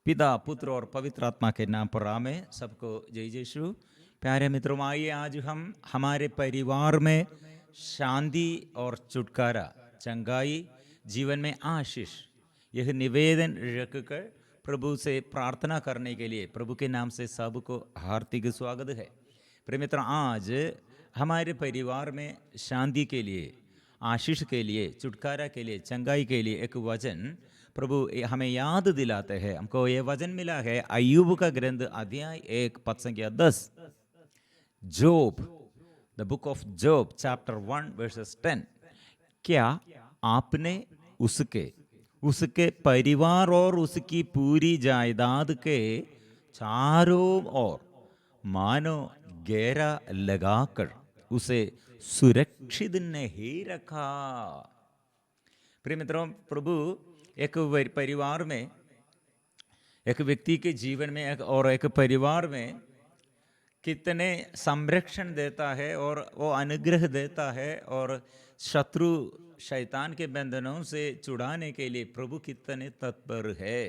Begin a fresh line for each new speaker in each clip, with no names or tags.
पिता, पुत्र और पवित्र आत्मा के नाम पर आमेन। सबको जय जय यीशु। प्यारे मित्रों, आइए आज हम हमारे परिवार में शांति और छुटकारा, चंगाई, जीवन में आशीष, यह निवेदन रखकर प्रभु से प्रार्थना करने के लिए प्रभु के नाम से सबको हार्दिक स्वागत है। प्रिय मित्र, आज हमारे परिवार में शांति के लिए, आशीष के लिए, छुटकारा के लिए, चंगाई के लिए एक वचन प्रभु हमें याद दिलाते हैं। हमको ये वचन मिला है अय्यूब का ग्रंथ अध्याय 1 पद संख्या 10। Job, the book of Job chapter 1 versus 10। क्या आपने उसके परिवार और उसकी पूरी जायदाद के चारों ओर मानो घेरा लगाकर उसे सुरक्षित नहीं रखा? प्रिय मित्रों, प्रभु एक परिवार में, एक व्यक्ति के जीवन में एक परिवार में कितने संरक्षण देता है और वो अनुग्रह देता है, और शत्रु शैतान के बंधनों से छुड़ाने के लिए प्रभु कितने तत्पर है।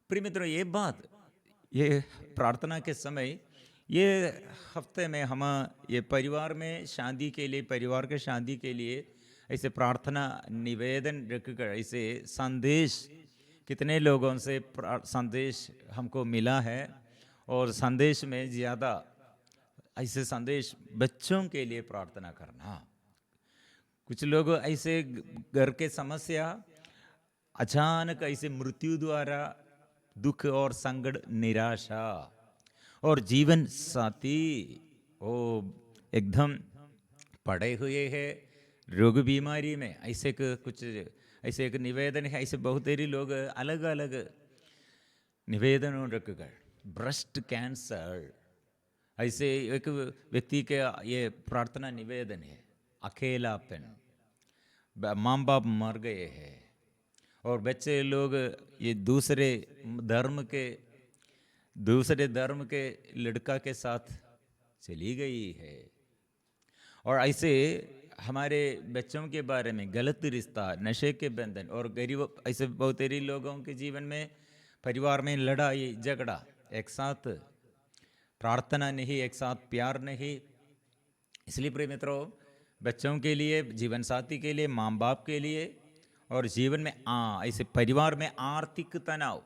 प्रिय मित्रों, ये प्रार्थना के समय, ये हफ्ते में हम ये परिवार में शांति के लिए, परिवार के शांति के लिए ऐसे प्रार्थना निवेदन रखकर ऐसे संदेश, कितने लोगों से संदेश हमको मिला है, और संदेश में ज़्यादा ऐसे संदेश बच्चों के लिए प्रार्थना करना। कुछ लोग ऐसे घर के समस्या, अचानक ऐसे मृत्यु द्वारा दुख और संकट, निराशा, और जीवन साथी वो एकदम पड़े हुए हैं रोग बीमारी में। ऐसे एक निवेदन है। ऐसे बहुत सारे लोग अलग अलग निवेदन रखकर, ब्रेस्ट कैंसर, ऐसे एक व्यक्ति के ये प्रार्थना निवेदन है। अकेलापन, माँ बाप मर गए हैं, और बच्चे लोग ये दूसरे धर्म के लड़का के साथ चली गई है, और ऐसे हमारे बच्चों के बारे में गलत रिश्ता, नशे के बंधन, और गरीब, ऐसे बहुत सारे लोगों के जीवन में परिवार में लड़ाई झगड़ा, एक साथ प्रार्थना नहीं, एक साथ प्यार नहीं। इसलिए प्रिय मित्रों, बच्चों के लिए, जीवन साथी के लिए, माँ बाप के लिए, और जीवन में ऐसे परिवार में आर्थिक तनाव,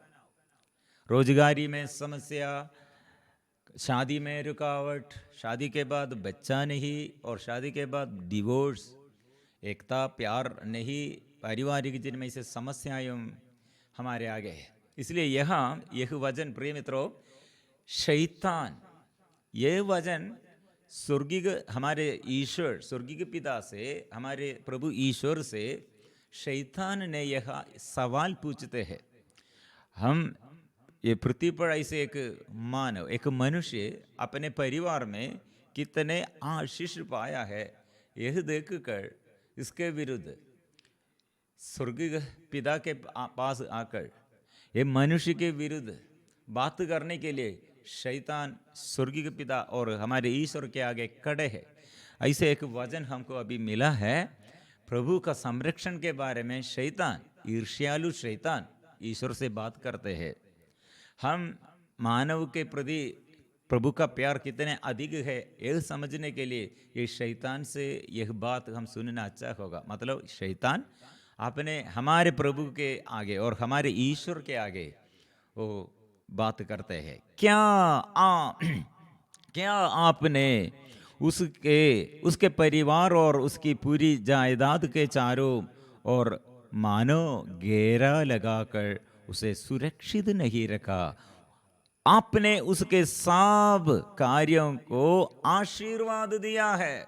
रोजगारी में समस्या, शादी में रुकावट, शादी के बाद बच्चा नहीं, और शादी के बाद डिवोर्स, एकता, प्यार नहीं, पारिवारिक जीवन में ऐसे समस्याएं हमारे आगे है। इसलिए यह वचन, प्रिय मित्रों, शैतान, यह वचन स्वर्गीय, हमारे ईश्वर, स्वर्गीय पिता से, हमारे प्रभु ईश्वर से शैतान ने यह सवाल पूछते हैं। हम ये पृथ्वी पर ऐसे एक मानव, एक मनुष्य अपने परिवार में कितने आशीष पाया है, यह देखकर इसके विरुद्ध स्वर्गीय पिता के पास आकर ये मनुष्य के विरुद्ध बात करने के लिए शैतान स्वर्गीय पिता और हमारे ईश्वर के आगे खड़े हैं। ऐसे एक वचन हमको अभी मिला है प्रभु का संरक्षण के बारे में। शैतान, ईर्ष्यालु शैतान ईश्वर से बात करते हैं। हम मानव के प्रति प्रभु का प्यार कितने अधिक है, यह समझने के लिए ये शैतान से यह बात हम सुनना अच्छा होगा। मतलब शैतान अपने, हमारे प्रभु के आगे और हमारे ईश्वर के आगे वो बात करते हैं। क्या आपने उसके परिवार और उसकी पूरी जायदाद के चारों ओर मानो घेरा लगाकर उसे सुरक्षित नहीं रखा? आपने उसके सब कार्यों को आशीर्वाद दिया है।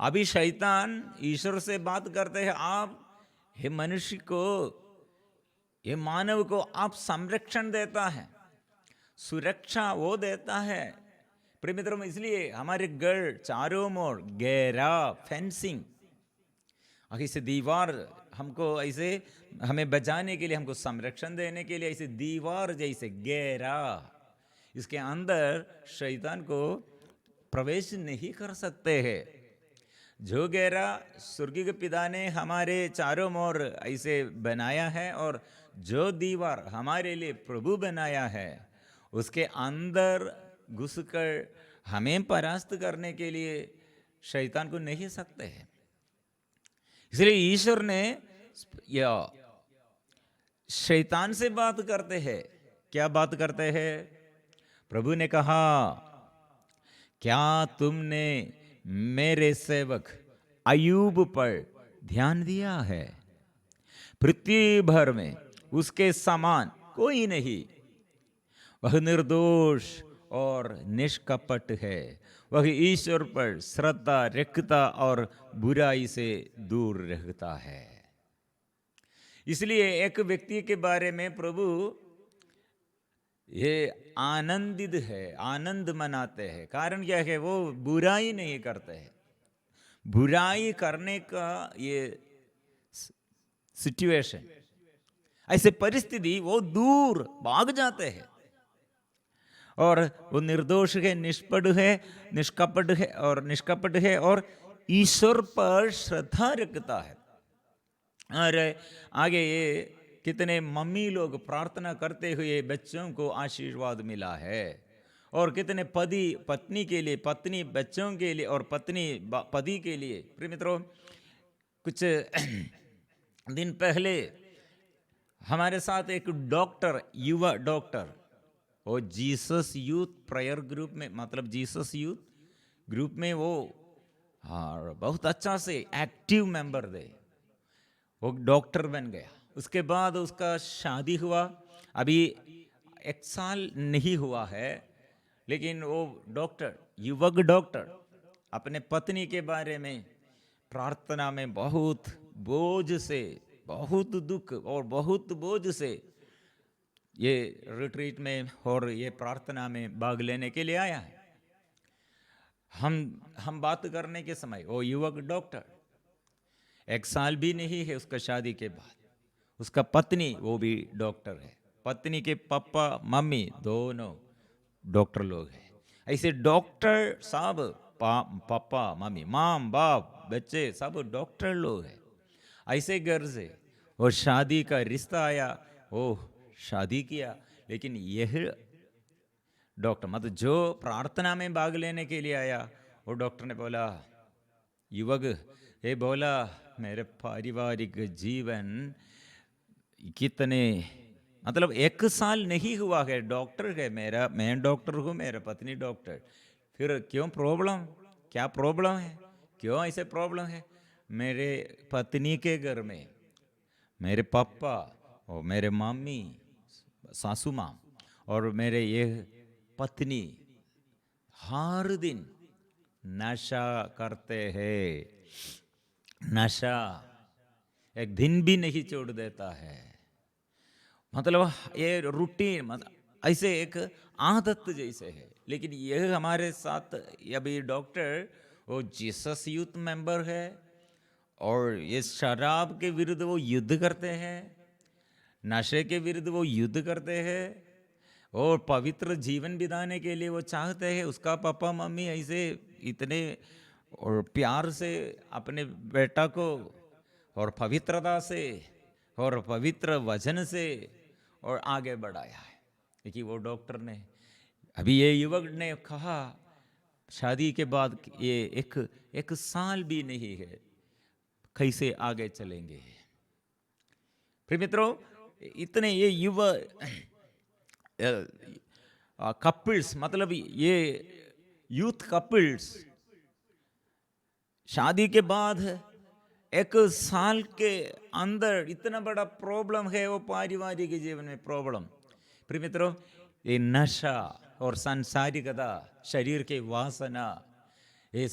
अभी शैतान ईश्वर से बात करते हैं, आप हे मनुष्य को, ये मानव को आप संरक्षण देता है, सुरक्षा वो देता है। प्रिय मित्रों, इसलिए हमारे घर चारों ओर घेरा, फेंसिंग, ऐसे दीवार, हमको ऐसे हमें बचाने के लिए, हमको संरक्षण देने के लिए ऐसे दीवार जैसे घेरा, इसके अंदर शैतान को प्रवेश नहीं कर सकते हैं। जो गहरा स्वर्गीय पिता ने हमारे चारों ओर ऐसे बनाया है और जो दीवार हमारे लिए प्रभु बनाया है उसके अंदर घुसकर हमें परास्त करने के लिए शैतान को नहीं सकते हैं। इसलिए ईश्वर ने या शैतान से बात करते हैं। क्या बात करते हैं? प्रभु ने कहा, क्या तुमने मेरे सेवक अयूब पर ध्यान दिया है? पृथ्वी भर में उसके समान कोई नहीं। वह निर्दोष और निष्कपट है। वह ईश्वर पर श्रद्धा रखता और बुराई से दूर रहता है। इसलिए एक व्यक्ति के बारे में प्रभु ये आनंदित है, आनंद मनाते हैं। कारण क्या है? वो बुराई नहीं करते हैं। बुराई करने का ये सिचुएशन, ऐसे परिस्थिति, वो दूर भाग जाते हैं। और वो निर्दोष है, निष्पट है, निष्कपट है और ईश्वर पर श्रद्धा रखता है। और आगे ये कितने मम्मी लोग प्रार्थना करते हुए बच्चों को आशीर्वाद मिला है, और कितने पत्नी के लिए, पत्नी बच्चों के लिए और पत्नी पति के लिए। प्रिय मित्रों, कुछ दिन पहले हमारे साथ एक डॉक्टर, युवा डॉक्टर, वो जीसस यूथ प्रेयर ग्रुप में, मतलब जीसस यूथ ग्रुप में वो बहुत अच्छा से एक्टिव मेंबर थे। वो डॉक्टर बन गया। उसके बाद उसका शादी हुआ। अभी 1 साल नहीं हुआ है, लेकिन वो डॉक्टर, युवक डॉक्टर, अपने पत्नी के बारे में प्रार्थना में बहुत बोझ से, बहुत दुख और बहुत बोझ से ये रिट्रीट में और ये प्रार्थना में भाग लेने के लिए आया है। हम बात करने के समय वो युवक डॉक्टर, 1 साल भी नहीं है उसका शादी के बाद। उसका पत्नी वो भी डॉक्टर है। पत्नी के पापा मम्मी दोनों डॉक्टर लोग हैं। ऐसे डॉक्टर सब, पापा मम्मी, माम बाप बच्चे सब डॉक्टर लोग हैं। ऐसे घर से वो शादी का रिश्ता आया, वो शादी किया। लेकिन यह डॉक्टर, मतलब जो प्रार्थना में भाग लेने के लिए आया, वो डॉक्टर ने बोला, युवक ये बोला, मेरे पारिवारिक जीवन कितने, मतलब 1 साल नहीं हुआ है, डॉक्टर है मेरा, मैं डॉक्टर हूँ, मेरा पत्नी डॉक्टर, फिर क्यों प्रॉब्लम? क्या प्रॉब्लम है? क्यों ऐसे प्रॉब्लम है? मेरे पत्नी के घर में मेरे पापा और मेरे मम्मी, सासू माँ और मेरे ये पत्नी हर दिन नशा करते हैं। नशा एक दिन भी नहीं छोड़ देता है। मतलब ये रूटीन, मतलब ऐसे एक आदत जैसे है। लेकिन यह हमारे साथ अभी डॉक्टर, वो जीसस यूथ मेंबर है और ये शराब के विरुद्ध वो युद्ध करते हैं, नशे के विरुद्ध वो युद्ध करते हैं और पवित्र जीवन बिताने के लिए वो चाहते हैं। उसका पापा मम्मी ऐसे इतने और प्यार से अपने बेटा को और पवित्रता से और पवित्र वचन से और आगे बढ़ाया है। देखिए वो डॉक्टर ने, अभी ये युवक ने कहा, शादी के बाद ये एक साल भी नहीं है, कैसे आगे चलेंगे? फिर मित्रों, इतने ये युवा कपल्स, मतलब ये यूथ कपल्स शादी के बाद 1 साल के अंदर इतना बड़ा प्रॉब्लम है, वो पारिवारिक जीवन में प्रॉब्लम। प्रिय मित्रों, ये नशा और सांसारिकता, शरीर के वासना, ये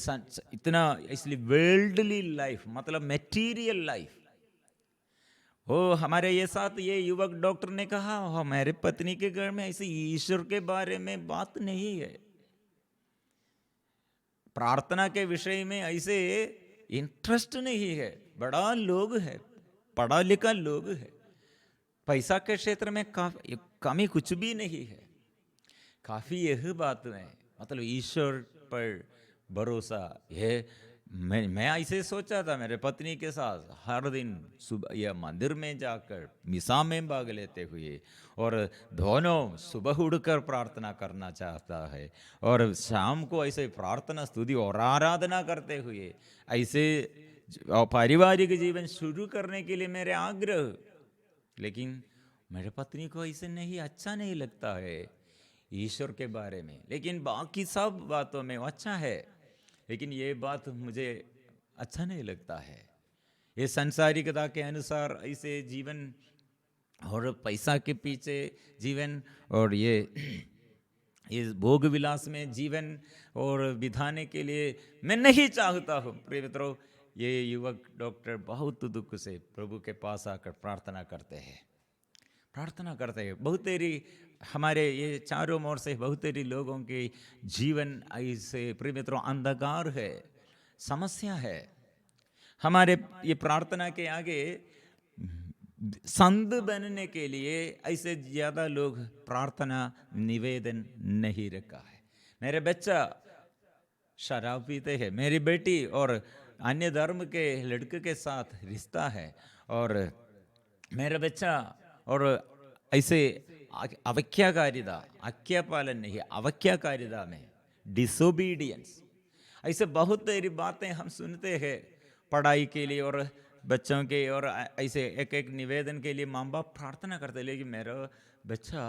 इतना, इसलिए वर्ल्डली लाइफ, मतलब मेटीरियल लाइफ। वो हमारे ये साथ ये युवक डॉक्टर ने कहा, हमारे पत्नी के घर में ऐसे ईश्वर के बारे में बात नहीं है, प्रार्थना के विषय में ऐसे इंटरेस्ट नहीं है। बड़ा लोग है, पढ़ा लिखा लोग है, पैसा के क्षेत्र में कमी कुछ भी नहीं है। काफी यह बात है, मतलब ईश्वर पर भरोसा है, मैं ऐसे सोचा था मेरे पत्नी के साथ हर दिन सुबह यह मंदिर में जाकर मिसा में भाग लेते हुए, और दोनों सुबह उठकर प्रार्थना करना चाहता है, और शाम को ऐसे प्रार्थना स्तुति और आराधना करते हुए ऐसे पारिवारिक जीवन शुरू करने के लिए मेरे आग्रह। लेकिन मेरे पत्नी को ऐसे नहीं, अच्छा नहीं लगता है ईश्वर के बारे में, लेकिन बाकी सब बातों में वो अच्छा है, लेकिन ये बात मुझे अच्छा नहीं लगता है। ये संसारिकता के अनुसार ऐसे जीवन और पैसा के पीछे जीवन और ये इस भोग विलास में जीवन और बिताने के लिए मैं नहीं चाहता हूँ। प्रिय मित्रों, ये युवक डॉक्टर बहुत दुख से प्रभु के पास आकर प्रार्थना करते हैं, बहुत तेरी हमारे ये चारों ओर से बहुत तेरी लोगों के जीवन ऐसे प्रिय मित्रों अंधकार है, समस्या है। हमारे ये प्रार्थना के आगे संत बनने के लिए ऐसे ज्यादा लोग प्रार्थना निवेदन नहीं रखा है। मेरे बच्चा शराब पीते हैं, मेरी बेटी और अन्य धर्म के लड़के के साथ रिश्ता है, और मेरा बच्चा और ऐसे अवज्ञाकारिता, आज्ञा पालन नहीं, अवज्ञाकारिता में डिसोबीडियंस, ऐसे बहुत सारी बातें हम सुनते हैं पढ़ाई के लिए और बच्चों के, और ऐसे एक एक निवेदन के लिए माँ बाप प्रार्थना करते, लेकिन मेरा बच्चा,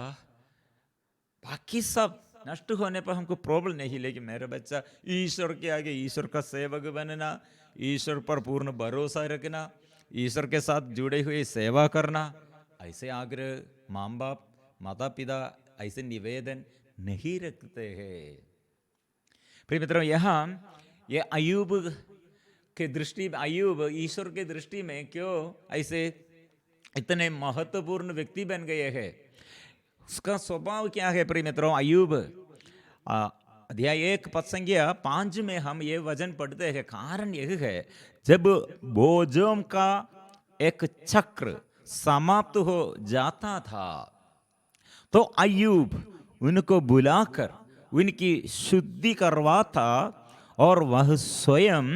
बाकी सब नष्ट होने पर हमको प्रॉब्लम नहीं, लेकिन मेरा बच्चा ईश्वर के आगे ईश्वर का सेवक बनना, ईश्वर पर पूर्ण भरोसा रखना, ईश्वर के साथ जुड़े हुए सेवा करना, ऐसे आग्रह माँ बाप माता पिता ऐसे निवेदन नहीं रखते हैं। प्रिय मित्रों, यहाँ ये अय्यूब के दृष्टि, अय्यूब ईश्वर के दृष्टि में क्यों ऐसे इतने महत्वपूर्ण व्यक्ति बन गए हैं, उसका स्वभाव क्या है? प्रिय मित्रों, अय्यूब अध्याय 1 पद संख्या 5 में हम ये वचन पढ़ते हैं। कारण यह है, जब बोझों का एक चक्र समाप्त हो जाता था तो अय्यूब उनको बुलाकर उनकी शुद्धि करवाता, और वह स्वयं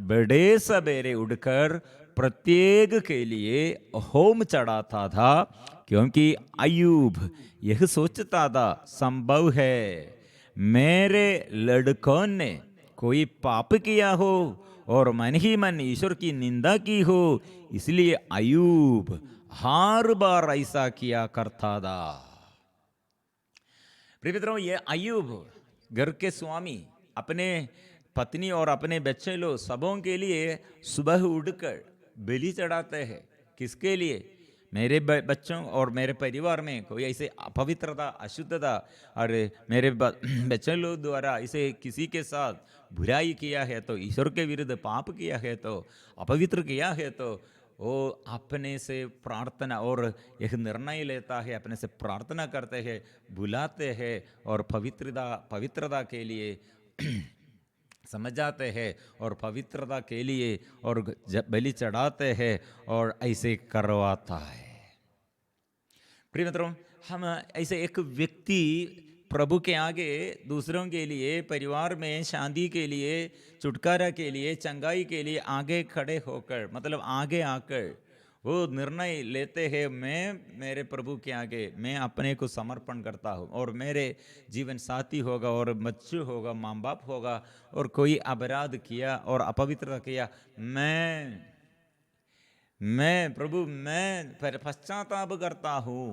बड़े सवेरे उठकर प्रत्येक के लिए होम चढ़ाता था, क्योंकि अय्यूब यह सोचता था संभव है मेरे लड़कों ने कोई पाप किया हो और मन ही मन ईश्वर की निंदा की हो, इसलिए अय्यूब हर बार ऐसा किया करता था। प्रिय मित्रों, ये अय्यूब घर के स्वामी अपने पत्नी और अपने बच्चे लोग सबों के लिए सुबह उठकर बलि चढ़ाते हैं। किसके लिए? मेरे बच्चों और मेरे परिवार में कोई ऐसे अपवित्रता, अशुद्धता, और मेरे बच्चे लोग द्वारा इसे किसी के साथ बुराई किया है, तो ईश्वर के विरुद्ध पाप किया है, तो अपवित्र किया है, तो वो अपने से प्रार्थना और एक निर्णय लेता है, अपने से प्रार्थना करते हैं, बुलाते हैं और पवित्रता के लिए समझ जाते हैं और पवित्रता के लिए और बलि चढ़ाते हैं और ऐसे करवाता है। प्रिय मित्रों, हम ऐसे एक व्यक्ति प्रभु के आगे दूसरों के लिए, परिवार में शांति के लिए, छुटकारा के लिए, चंगाई के लिए आगे खड़े होकर, मतलब आगे आकर वो निर्णय लेते हैं, मैं मेरे प्रभु के आगे मैं अपने को समर्पण करता हूँ, और मेरे जीवन साथी होगा और बच्चे होगा, माँ बाप होगा, और कोई अपराध किया और अपवित्रता किया, मैं प्रभु मैं पश्चाताप करता हूँ।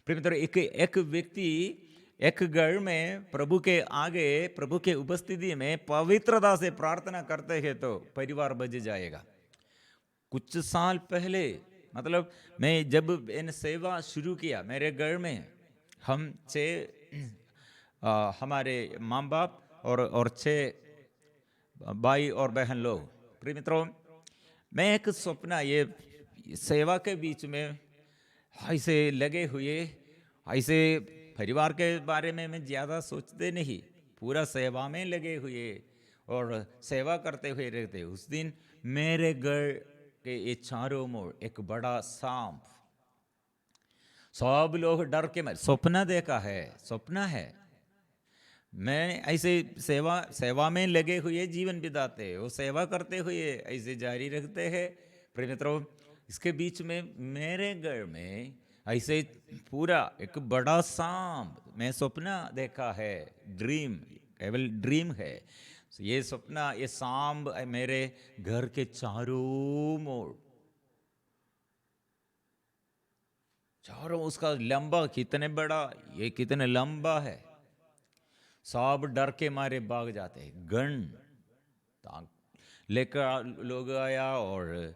प्रिय मित्रों, एक व्यक्ति एक घर में प्रभु के आगे, प्रभु के उपस्थिति में पवित्रता से प्रार्थना करते हैं तो परिवार बच जाएगा। कुछ साल पहले, मतलब मैं जब इन सेवा शुरू किया मेरे घर में, हम 6 हमारे माँ बाप और 6 भाई और बहन लोग। प्रिय मित्रों, मैं एक सपना, ये सेवा के बीच में ऐसे लगे हुए, ऐसे परिवार के बारे में मैं ज़्यादा सोचते नहीं, पूरा सेवा में लगे हुए और सेवा करते हुए रहते। उस दिन मेरे घर के ये चारों ओर एक बड़ा सांप, सब लोग डर के मारे, सपना देखा है, सपना है, मैं ऐसे सेवा में लगे हुए जीवन बिताते हैं, वो सेवा करते हुए ऐसे जारी रखते हैं। प्रिय मित्रों, इसके बीच में मेरे घर में ऐसे पूरा एक बड़ा सांप मैं सपना देखा है, ड्रीम, केवल ड्रीम है। ये सपना, ये सांप मेरे घर के चारों उसका लंबा कितने बड़ा, ये कितने लंबा है। सब डर के मारे भाग जाते हैं। गन लेकर लोग आया और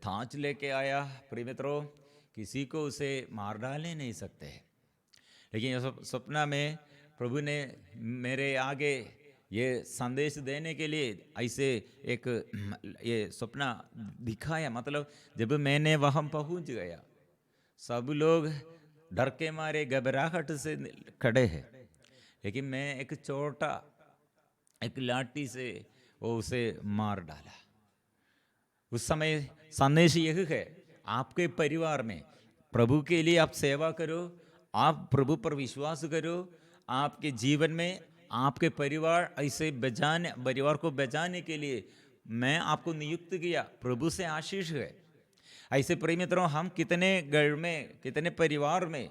थांच लेके आया। प्रिय मित्रों, किसी को उसे मार डाले नहीं सकते, लेकिन सपना में प्रभु ने मेरे आगे ये संदेश देने के लिए ऐसे एक ये सपना दिखाया। मतलब जब मैंने वहाँ पहुँच गया, सब लोग डर के मारे घबराहट से खड़े हैं, लेकिन मैं एक छोटा एक लाठी से वो उसे मार डाला। उस समय संदेश यह है, आपके परिवार में प्रभु के लिए आप सेवा करो, आप प्रभु पर विश्वास करो। आपके जीवन में आपके परिवार को बचाने के लिए मैं आपको नियुक्त किया। प्रभु से आशीष है। ऐसे प्रिय मित्रों, हम कितने घर में, कितने परिवार में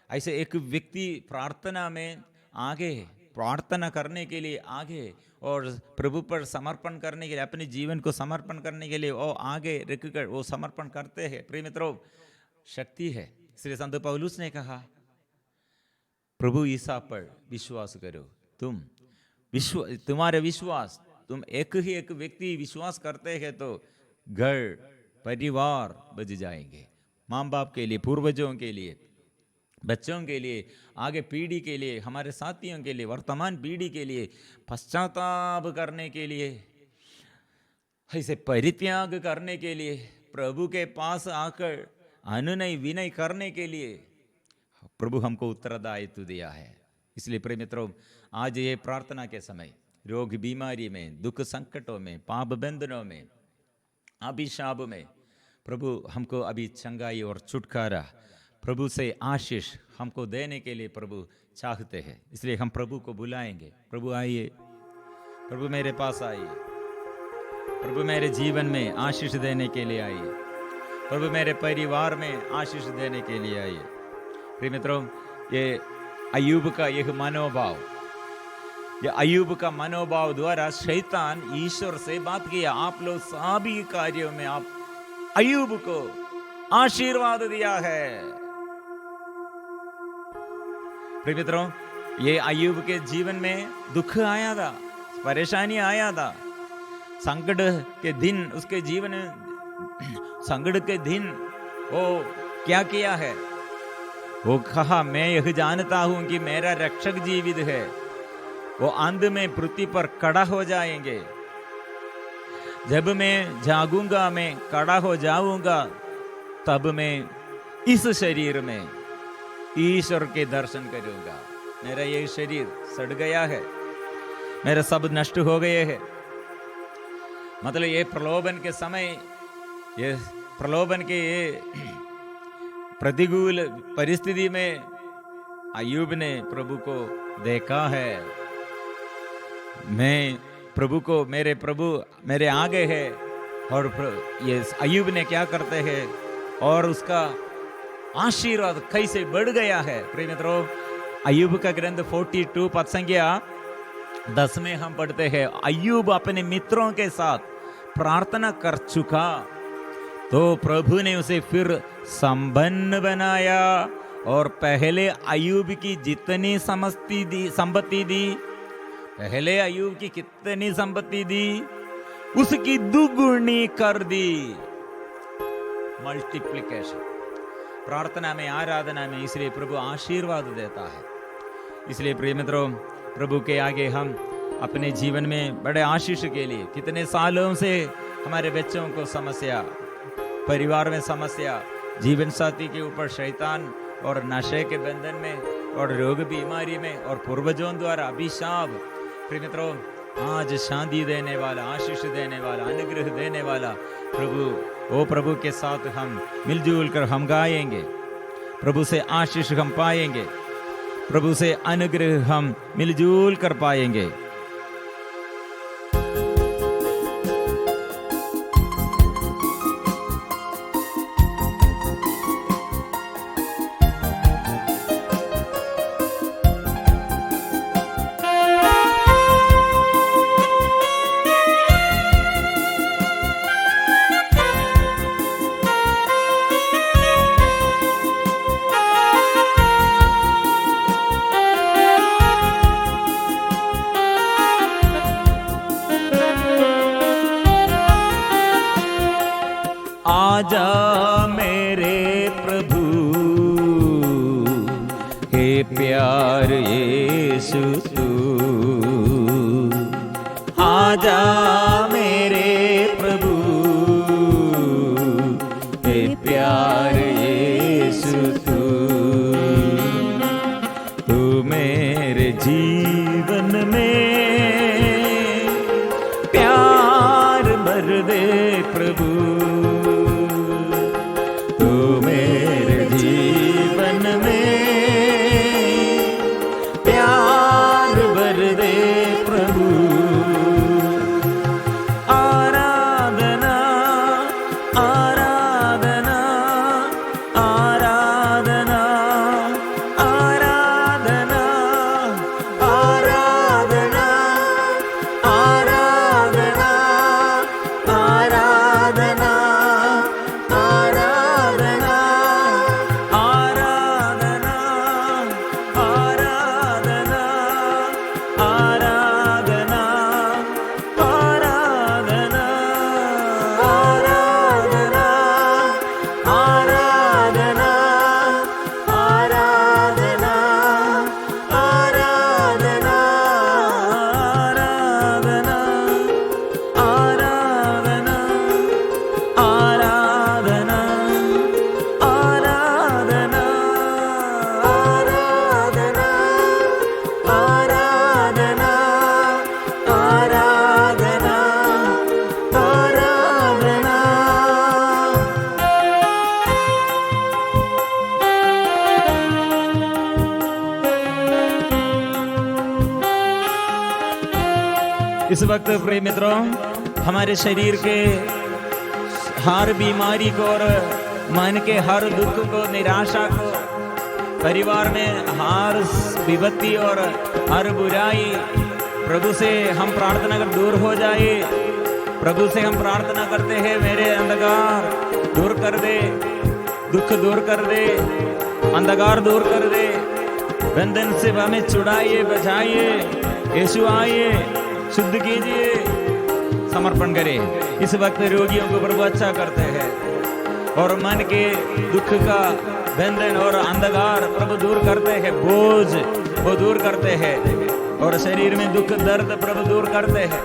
ऐसे एक व्यक्ति प्रार्थना में आगे, प्रार्थना करने के लिए आगे और प्रभु पर समर्पण करने के लिए, अपने जीवन को समर्पण करने के लिए वो आगे रखकर वो समर्पण करते हैं। प्रिय मित्रों, शक्ति है। इसलिए संत पौलुस ने कहा, प्रभु ईसा पर विश्वास करो। तुम्हारे विश्वास, तुम एक ही एक व्यक्ति विश्वास करते हैं तो घर परिवार बच जाएंगे। माँ बाप के लिए, पूर्वजों के लिए, बच्चों के लिए, आगे पीढ़ी के लिए, हमारे साथियों के लिए, वर्तमान पीढ़ी के लिए पश्चाताप करने के लिए, ऐसे परित्याग करने के लिए, प्रभु के पास आकर अनुनय विनय करने के लिए प्रभु हमको उत्तरदायित्व दिया है। इसलिए प्रिय मित्रों, आज ये प्रार्थना के समय रोग बीमारी में, दुख संकटों में, पाप बंधनों में, अभिशाप में प्रभु हमको अभी चंगाई और छुटकारा, प्रभु से आशीष हमको देने के लिए प्रभु चाहते हैं। इसलिए हम प्रभु को बुलाएंगे। प्रभु आइए, प्रभु मेरे पास आइए, प्रभु मेरे जीवन में आशीष देने के लिए आइए, प्रभु मेरे परिवार में आशीष देने के लिए आइए। प्रिय मित्रों, ये अय्यूब का यह मनोभाव, ये अय्यूब का मनोभाव द्वारा शैतान ईश्वर से बात किया। आप लोग सभी कार्यों में आप अय्यूब को आशीर्वाद दिया है। प्रिय मित्रों, ये अय्यूब के जीवन में दुख आया था, परेशानी आया था, संकट के दिन उसके जीवन में, संकट के दिन वो क्या किया है? वो कहा, मैं यह जानता हूं कि मेरा रक्षक जीवित है, वो अंत में पृथ्वी पर खड़ा हो जाएंगे। जब मैं जागूंगा, मैं खड़ा हो जाऊंगा, तब मैं इस शरीर में ईश्वर के दर्शन करूंगा। मेरा ये शरीर सड़ गया है, मेरे सब नष्ट हो गए हैं। मतलब ये प्रलोभन के समय, ये प्रलोभन के ये प्रतिकूल परिस्थिति में अय्यूब ने प्रभु को देखा है। मैं प्रभु को, मेरे प्रभु मेरे आगे है, और ये अय्यूब ने क्या करते हैं और उसका आशीर्वाद कैसे बढ़ गया है। प्रिय मित्रों, अय्यूब का ग्रंथ 42 पद संख्या 10 में हम पढ़ते हैं, अय्यूब अपने मित्रों के साथ प्रार्थना कर चुका तो प्रभु ने उसे फिर संपन्न बनाया और पहले अय्यूब की जितनी संपत्ति दी, पहले अय्यूब की कितनी संपत्ति दी, उसकी दुगुनी कर दी। मल्टीप्लिकेशन। प्रार्थना में, आराधना में इसलिए प्रभु आशीर्वाद देता है। इसलिए प्रिय मित्रों, प्रभु के आगे हम अपने जीवन में बड़े आशीष के लिए, कितने सालों से हमारे बच्चों को समस्या, परिवार में समस्या, जीवन साथी के ऊपर शैतान और नशे के बंधन में और रोग बीमारी में और पूर्वजों द्वारा अभिशाप, प्रिय मित्रों, आज शांति देने वाला, आशीष देने वाला, अनुग्रह देने वाला प्रभु, वो प्रभु के साथ हम मिलजुल कर हम गाएंगे, प्रभु से आशीष हम पाएंगे। प्रभु से अनुग्रह हम मिलजुल कर पाएंगे। आजा मेरे प्रभु हे प्यार यीशु तू, आजा मेरे प्रभु हे प्यार यीशु तू, तू मेरे जीवन में प्यार भर दे प्रभु, इस वक्त प्रिय मित्रों, हमारे शरीर के हर बीमारी को और मन के हर दुख को, निराशा को, परिवार में हर विपत्ति और हर बुराई प्रभु से हम प्रार्थना कर दूर हो जाए। प्रभु से हम प्रार्थना करते हैं, मेरे अंधकार दूर कर दे, दुख दूर कर दे, अंधकार दूर कर दे, बंधन से हमें छुड़ाइए, बचाइए। यीशु आइए, शुद्ध कीजिए, समर्पण करें। इस वक्त रोगियों को प्रभु अच्छा करते हैं और मन के दुख का बंधन और अंधकार प्रभु दूर करते हैं, बोझ वो दूर करते हैं और शरीर में दुख दर्द प्रभु दूर करते हैं।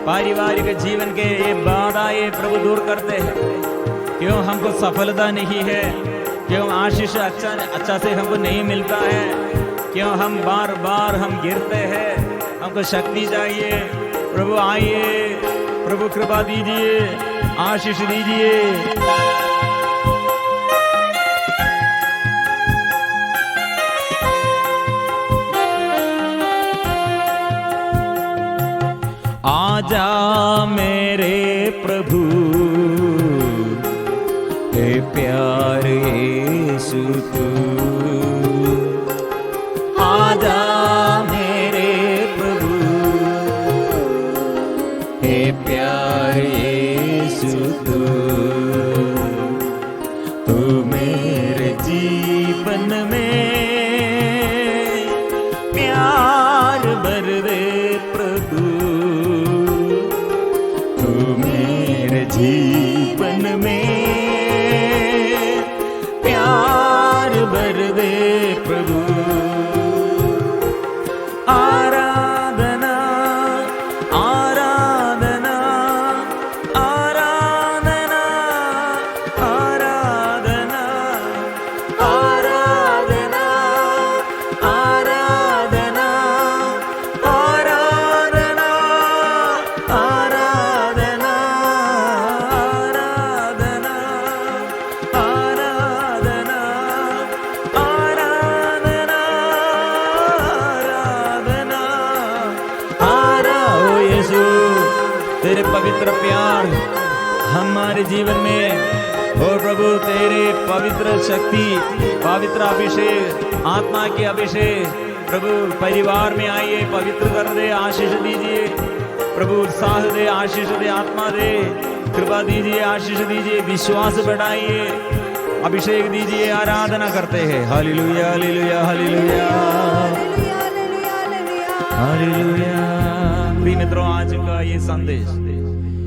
पारिवारिक जीवन के ये बाधाएं प्रभु दूर करते हैं। क्यों हमको सफलता नहीं है, क्यों आशीष अच्छा से हमको नहीं मिलता है, क्यों हम बार बार हम गिरते हैं, हमको शक्ति चाहिए। प्रभु आइए, प्रभु कृपा दीजिए, आशीष दीजिए। आजा मेरे प्रभु हे प्यार यीशु तू, आजा मेरे प्रभु हे प्यार यीशु तू, तू मेरे जीवन में प्यार भर दे प्रभु, तू मेरे जीवन में प्यार भर दे प्रभु। आराधना आराधना आराधना आराधना आराधना आराधना आराधना आराधना आराधना आराधना आराधना पवित्र प्यार हमारे जीवन में, और प्रभु तेरे पवित्र शक्ति, पवित्र अभिषेक, आत्मा के अभिषेक प्रभु परिवार में आइए, पवित्र कर दे, आशीष दीजिए प्रभु, उत्साह दे, आशीष दे, आत्मा दे, कृपा दीजिए, आशीष दीजिए, विश्वास बढ़ाइए, अभिषेक दीजिए। आराधना करते हैं। Hallelujah hallelujah hallelujah hallelujah. प्रिय मित्रों, आज का ये संदेश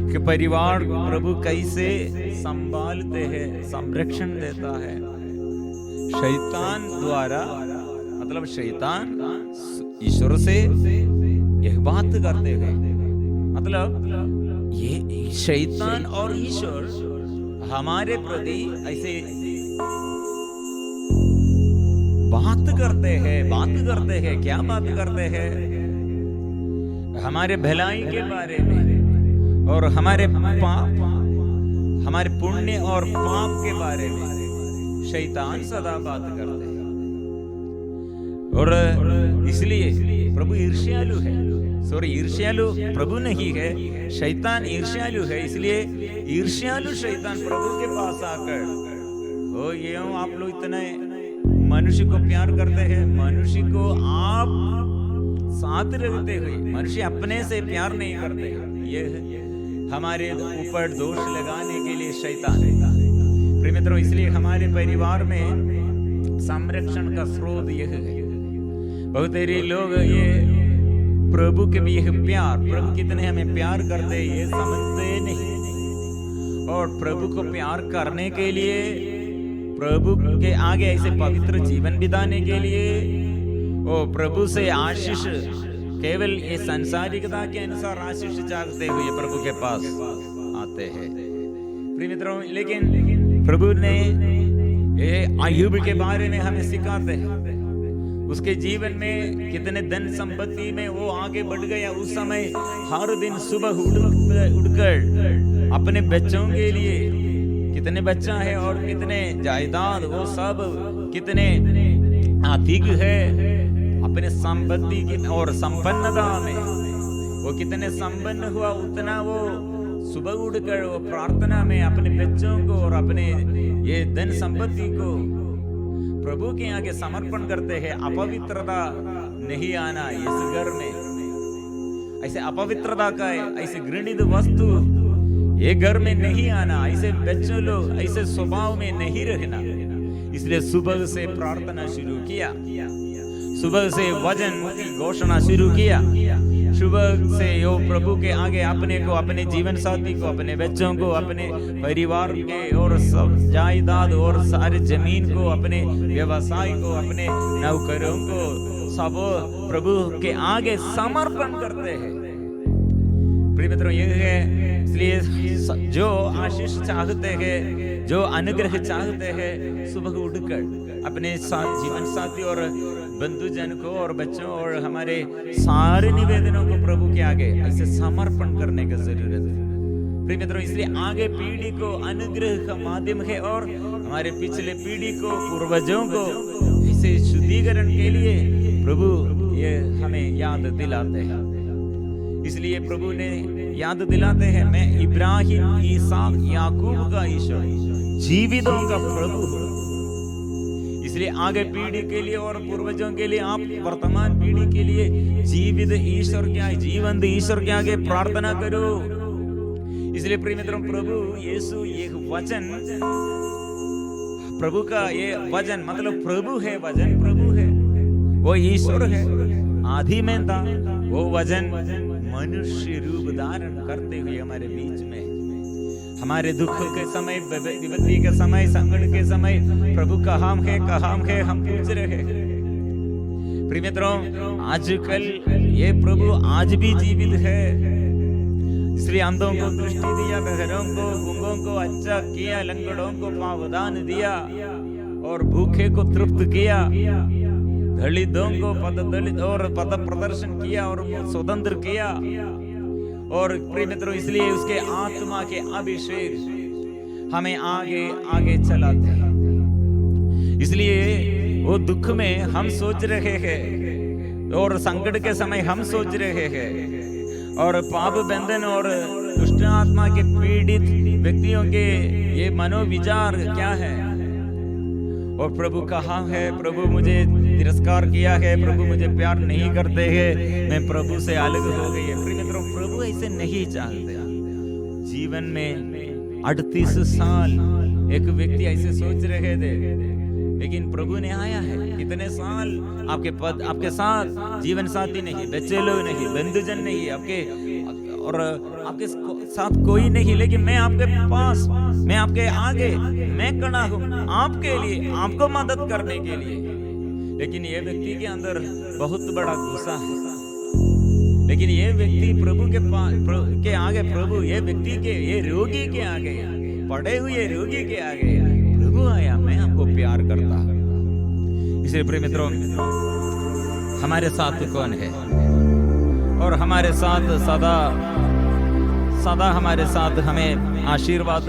कि परिवार प्रभु कैसे संभालते हैं, संरक्षण देता है शैतान द्वारा, मतलब शैतान ईश्वर से यह बात करते हैं, मतलब ये शैतान और ईश्वर हमारे प्रति ऐसे बात करते हैं। क्या बात करते हैं? हमारे भलाई के बारे में और हमारे पाप, हमारे पुण्य और पाप के बारे में शैतान सदा बात करते हैं। और इसलिए प्रभु ईर्ष्यालु है, ईर्ष्यालु प्रभु नहीं है, शैतान ईर्ष्यालु है। इसलिए ईर्ष्यालु शैतान प्रभु के पास आकर, ओ ये आप लोग इतने मनुष्य को प्यार करते हैं, मनुष्य को आप साथ रखते हुए मनुष्य अपने से प्यार नहीं करते, ये हमारे ऊपर दोष लगाने के लिए शैतान। प्रिय मित्रों, इसलिए हमारे परिवार में संरक्षण का स्रोत यह है। बहुत सारे लोग ये प्रभु के भी यह प्यार, प्रभु कितने हमें प्यार करते ये समझते नहीं, और प्रभु को प्यार करने के लिए, प्रभु के आगे ऐसे पवित्र जीवन बिताने के लिए, ओ प्रभु से आशीष, केवल ये संसारिकता के अनुसार आशीष चाहते हुए प्रभु के पास आते हैं। प्रिय मित्रों, लेकिन प्रभु ने ये अय्यूब के बारे में हमें सिखाते हैं। उसके जीवन में कितने धन संपत्ति में वो आगे बढ़ गया। उस समय हर दिन सुबह उठकर अपने बच्चों के लिए, कितने बच्चा है और कितने जायदाद, वो सब कितने अधिक है अपने संपत्ति की और संपन्नता में, वो कितने संपन्न हुआ, उतना वो सुबह उठकर वो प्रार्थना में अपने बच्चों को और अपने ये धन संपत्ति को प्रभु के आगे समर्पण करते हैं। अपवित्रता नहीं आना इस घर में, ऐसे अपवित्रता का ऐसे घृणित वस्तु ये घर में नहीं आना, ऐसे बच्चों लोग ऐसे स्वभाव में नहीं रहना। इसलिए सुबह से प्रार्थना शुरू किया, सुबह से वचन की घोषणा शुरू किया, सुबह से यो प्रभु के आगे अपने को, अपने जीवन साथी को, अपने बच्चों को, अपने परिवार के और सब जायदाद और सारे जमीन को, अपने व्यवसाय को, अपने नौकरों को सब प्रभु के आगे समर्पण करते हैं। प्रिय मित्रों, यह है इसलिए जो आशीष चाहते हैं, जो अनुग्रह चाहते हैं, सुबह उठकर अपने जीवन साथी और बंधुजन को और बच्चों और हमारे सारे निवेदनों को प्रभु के आगे ऐसे समर्पण करने की जरूरत है। प्रिय मित्रों, इसलिए आगे पीढ़ी को अनुग्रह का माध्यम है और हमारे पिछले पीढ़ी को, पूर्वजों को इसे शुद्धिकरण के लिए प्रभु ये हमें याद दिलाते हैं। इसलिए प्रभु ने याद दिलाते हैं, मैं इब्राहिम, इसहाक, याकूब का ईश्वर, जीवितों का प्रभु हूं। इसलिए आगे पीढ़ी के लिए और पूर्वजों के लिए, आप वर्तमान पीढ़ी के लिए जीवित ईश्वर के आगे, जीवंत ईश्वर के आगे प्रार्थना करो। इसलिए प्रिय मित्रों, प्रभु यीशु एक वचन, प्रभु का ये वचन मतलब प्रभु है, वचन प्रभु है, वो ईश्वर है, आदि में था, वो वचन मनुष्य रूप धारण करते हुए हमारे बीच में, हमारे दुख के समय, विपत्ति के समय, संकट के समय प्रभु कहाँ है हम पूछ रहे हैं। प्रिय मित्रों, आजकल ये प्रभु आज भी जीवित है। इसलिए अंधों को दृष्टि दिया, बहरों को, गूंगों को अच्छा किया, लंगड़ों को पावदान दिया और भूखे को तृप्त किया, दलितों को दलित और पद प्रदर्शन किया और स्वतंत्र किया। और प्रिय मित्रों, इसलिए उसके आत्मा के अभिषेक हमें आगे आगे चलाते हैं। इसलिए वो दुख में हम सोच रहे हैं और संकट के समय हम सोच रहे हैं, और पाप बंधन और दुष्ट आत्मा के पीड़ित व्यक्तियों के ये मनोविचार क्या है। और प्रभु कहाँ है, प्रभु मुझे तिरस्कार किया है, प्रभु मुझे प्यार नहीं करते हैं, मैं प्रभु से अलग हो गई है। प्रिय मित्रों, प्रभु ऐसे नहीं चाहते। जीवन में 38 साल एक व्यक्ति ऐसे सोच रहे थे, लेकिन प्रभु ने आया है। कितने साल आपके साथ जीवन साथी नहीं, बच्चे लोग नहीं, बंधुजन नहीं, आपके साथ कोई नहीं, लेकिन मैं आपके पास, मैं आपके आगे, मैं खड़ा हूँ आपके लिए, आपको मदद करने के लिए। लेकिन ये व्यक्ति के अंदर बहुत बड़ा गुस्सा है। लेकिन ये व्यक्ति प्रभु के आगे, प्रभु ये व्यक्ति के, ये रोगी के आगे, पड़े हुए रोगी के आगे प्रभु आया, मैं आपको प्यार करता हूं। इसलिए प्रिय मित्रों, हमारे साथ कौन है और हमारे साथ सदा हमारे साथ हमें आशीर्वाद,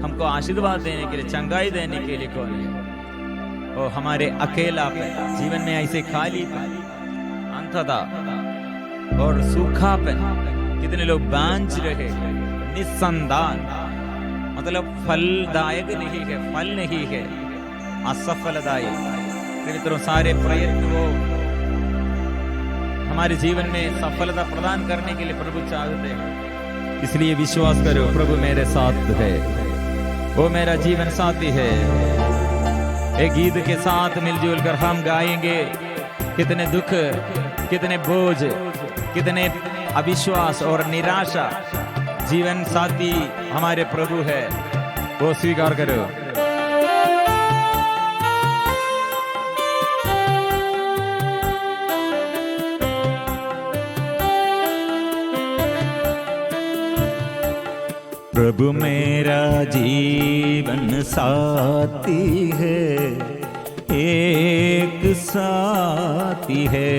हमको आशीर्वाद देने के लिए, चंगाई देने के लिए कौन है। और हमारे अकेलापन, जीवन में ऐसे खालीपन, अंतता और सूखापन, कितने लोग बांझ रहे, निस्संतान, मतलब फलदायक नहीं है, फल नहीं है, असफलदायक। मित्रों, सारे प्रयत्न वो हमारे जीवन में सफलता प्रदान करने के लिए प्रभु चाहते हैं। इसलिए विश्वास करो, प्रभु मेरे साथ है, वो मेरा जीवन साथी है। एक गीत के साथ मिलजुल कर हम गाएंगे, कितने दुख, कितने बोझ, कितने अविश्वास और निराशा, जीवन साथी हमारे प्रभु है, वो स्वीकार करो। प्रभु मेरा जीवन साथी है, एक साथी है।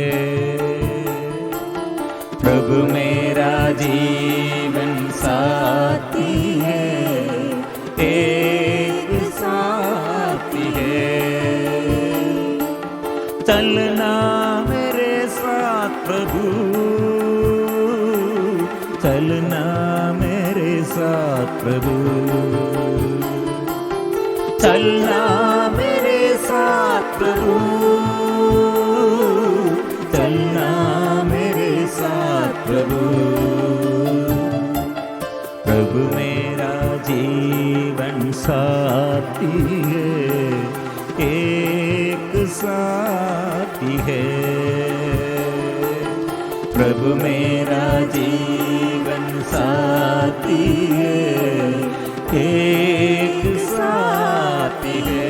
प्रभु मेरा जीवन साथी है, एक साथी है। चलना मेरे साथ प्रभु, चलना मेरे साथ प्रभु, चलना मेरे साथ प्रभु, चलना मेरे साथ प्रभु। प्रभु मेरा जीवन साथी है, एक साथी है। प्रभु मेरा जीवन साथी है, एक साथी है।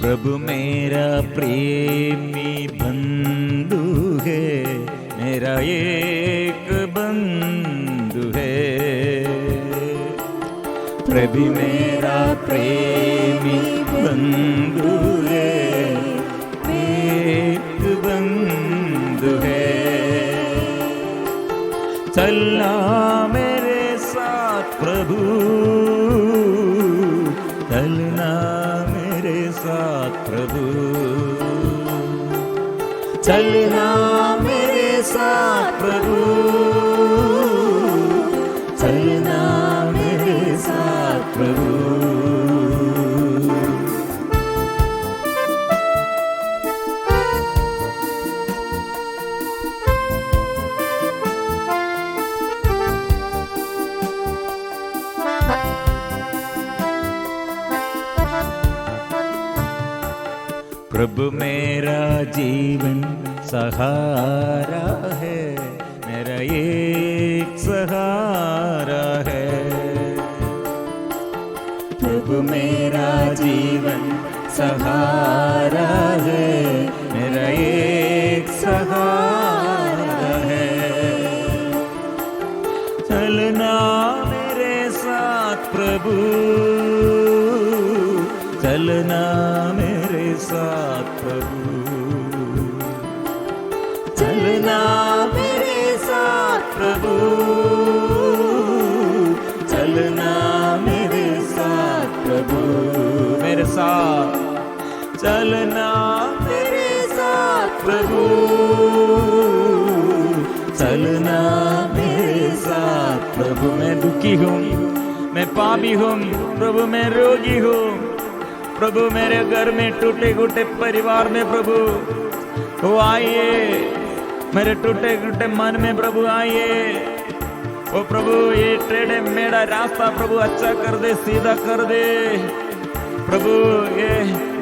प्रभु मेरा प्रेमी बंधु है, मेरा एक बंधु है। प्रभु मेरा प्रेमी बंधु है, एक बंधु है। चलना मेरे साथ प्रभु, चलना मेरे साथ प्रभु, चलना मेरे साथ प्रभु, चलना मेरे साथ प्रभु। प्रभु मेरा जीवन सहारा है, मेरा एक सहारा है। प्रभु मेरा जीवन सहारा है, मेरा एक सहारा है। चलना मेरे साथ प्रभु, चलना मेरे साथ प्रभु, चलना मेरे साथ प्रभु, चलना मेरे साथ प्रभु, मेरे साथ चलना मेरे साथ प्रभु, चलना मेरे साथ प्रभु। मैं दुखी हूँ, मैं पापी हूँ प्रभु, मैं रोगी हूँ प्रभु, मेरे घर में टूटे फूटे परिवार में प्रभु वो आइए, मेरे टूटे फूटे मन में प्रभु आइए। ओ प्रभु ये टेढ़े मेढ़ा रास्ता प्रभु अच्छा कर दे, सीधा कर दे प्रभु। ये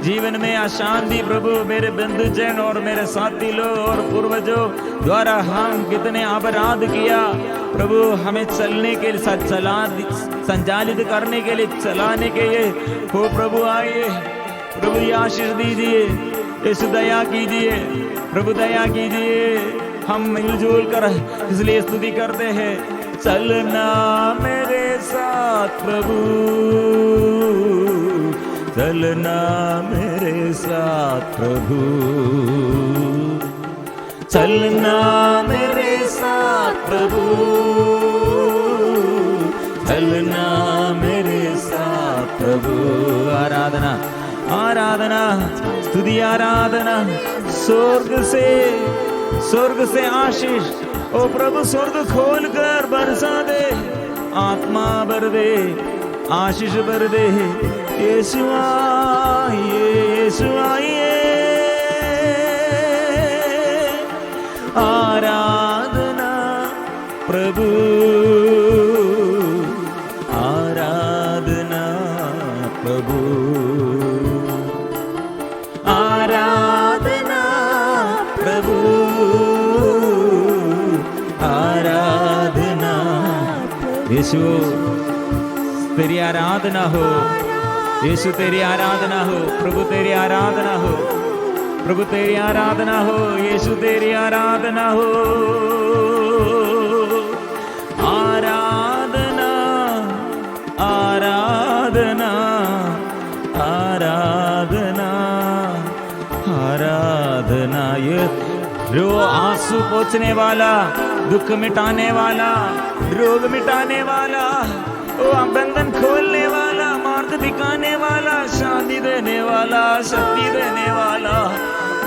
जीवन में अशांति प्रभु मेरे बंधुजन और मेरे साथी लोग और पूर्वजों द्वारा हम कितने अपराध किया प्रभु, हमें चलने के लिए संचालित करने के लिए चलाने के लिए हो प्रभु आइए प्रभु, ये आशीष दीजिए, यीशु दया कीजिए प्रभु, दया कीजिए। हम मिलजुल कर इसलिए स्तुति करते हैं, चलना मेरे साथ प्रभु, चलना मेरे साथ प्रभु, चलना मेरे साथ प्रभु, चलना मेरे साथ प्रभु। आराधना आराधना स्तुति आराधना, स्वर्ग से आशीष ओ प्रभु, स्वर्ग खोल कर बरसा दे, आत्मा भर दे, आशीष भर दे। यीशु आइए, यीशु आइए, आराधना प्रभु, आराधना प्रभु, आराधना प्रभु, आराधना। यीशु तेरी आराधना हो, यीशु तेरी आराधना हो प्रभु, तेरी आराधना हो प्रभु, तेरी आराधना हो यीशु, तेरी आराधना हो। आराधना आराधना आराधना आराधना। ये रो आंसू पोंछने वाला, दुख मिटाने वाला, रोग मिटाने वाला, ओ बंधन खोलने वाला, मार्ग दिखाने वाला, शांति देने वाला, शक्ति देने वाला,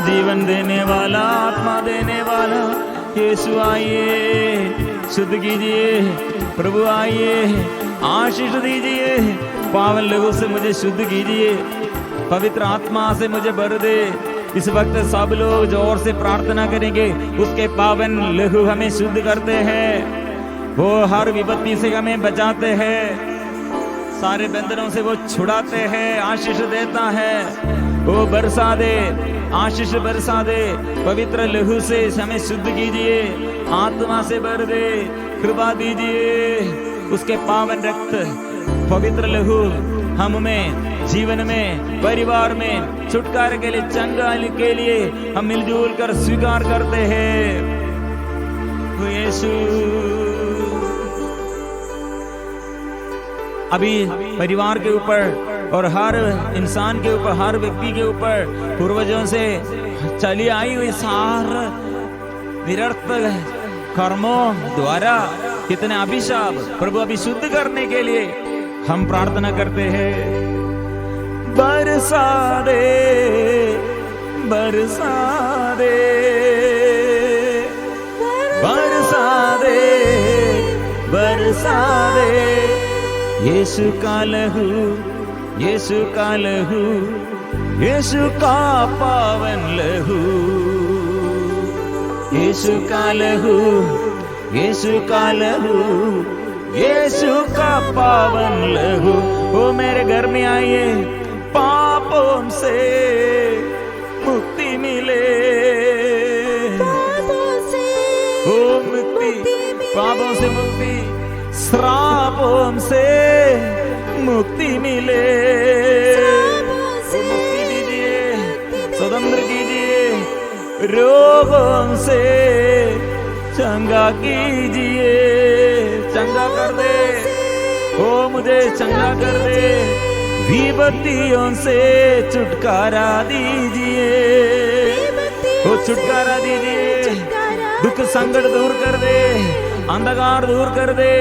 जीवन देने वाला, आत्मा देने वाला यीशु आइए, शुद्ध कीजिए प्रभु, आइए आशीष दीजिए, पावन लहू से मुझे शुद्ध कीजिए, पवित्र आत्मा से मुझे भर दे। इस वक्त सब लोग जोर से प्रार्थना करेंगे, उसके पावन लहू हमें शुद्ध करते हैं, वो हर विपत्ति से हमें बचाते हैं, सारे बंधनों से वो छुड़ाते हैं, आशीष देता है, वो बरसा दे, आशीष बरसा दे, पवित्र लहू से हमें शुद्ध कीजिए, आत्मा से भर दे, कृपा दीजिए। उसके पावन रक्त पवित्र लहू हम में, जीवन में, परिवार में छुटकारे के लिए, चंगाई के लिए हम मिलजुल कर स्वीकार करते हैं। यीशु अभी परिवार के ऊपर और हर इंसान के ऊपर, हर व्यक्ति के ऊपर पूर्वजों से चली आई हुई सार निरर्थक कर्मों द्वारा कितने अभिशाप प्रभु अभी शुद्ध करने के लिए हम प्रार्थना करते हैं। बरसा दे, बरसा दे, बरसा दे, बरसा दे, यीशु का लहू, यीशु का लहू, यीशु का पावन लहू, यीशु का लहू, यीशु का लहू, यीशु का पावन लहू। वो मेरे घर में आइए, पापों से मुक्ति मिले, ओ मुक्ति, पापों से मुक्ति, श्रापों से मुक्ति मिले, मुक्ति दीजिए, स्वतंत्र कीजिए, रोगों से चंगा कीजिए, चंगा कर दे, ओ मुझे चंगा कर दे, विपत्तियों से छुटकारा दीजिए, वो छुटकारा दीजिए। दुख संकट दूर कर दे, अंधकार दूर कर दे,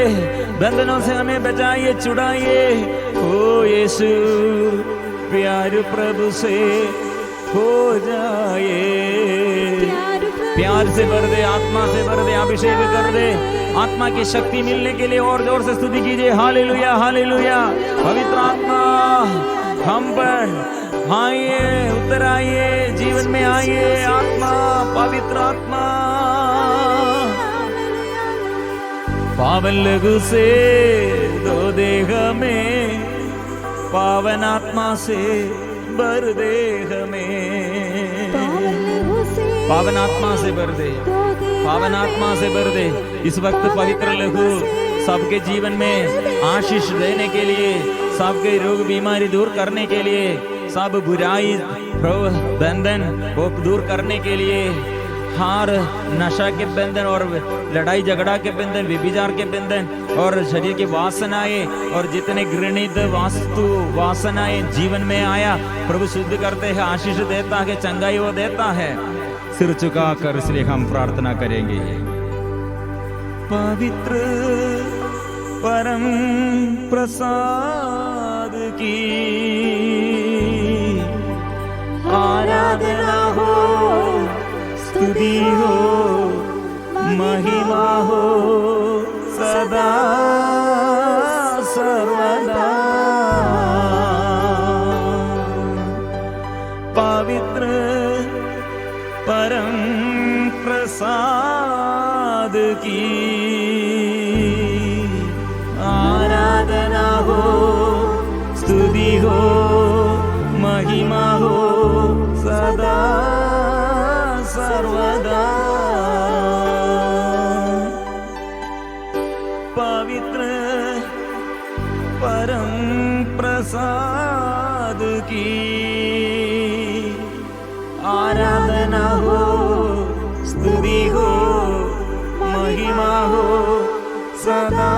बंधनों से हमें बचाइए, छुड़ाइए। ओ यीशु प्यार प्रभु से हो जाए, प्यार से भर दे, आत्मा से भर दे, अभिषेक कर दे। आत्मा की शक्ति मिलने के लिए और जोर से स्तुति कीजिए। Hallelujah hallelujah. पवित्र आत्मा हम पर आइए, उतर आइए, जीवन में आइए। आत्मा, पवित्र आत्मा, पावन लघु से दो देह में, पावन आत्मा से भर दे हमें, पावन आत्मा से भर दे, पावन आत्मा से भर दे। इस वक्त पवित्र लघु सबके जीवन में आशीष देने के लिए, सबके रोग बीमारी दूर करने के लिए, सब बुराई बंधन को दूर करने के लिए, हार नशा के बंधन और लड़ाई झगड़ा के बंधन, व्यभिचार के बंधन और शरीर की वासनाएं और जितने घृणित वास्तु वासनाएं जीवन में आया, प्रभु शुद्ध करते हैं, आशीष देता है, चंगाई वो देता है। सिर झुका कर इसलिए हम प्रार्थना करेंगे। पवित्र परम प्रसाद की आराधना हो, स्तुति हो, महिमा हो सदा सर्वदा। पवित्र परम प्रसाद की आराधना हो, स्तुति हो, महिमा हो सदा सर्वदा। पवित्र परम प्रसाद की आराधना हो, स्तुति हो, महिमा हो सदा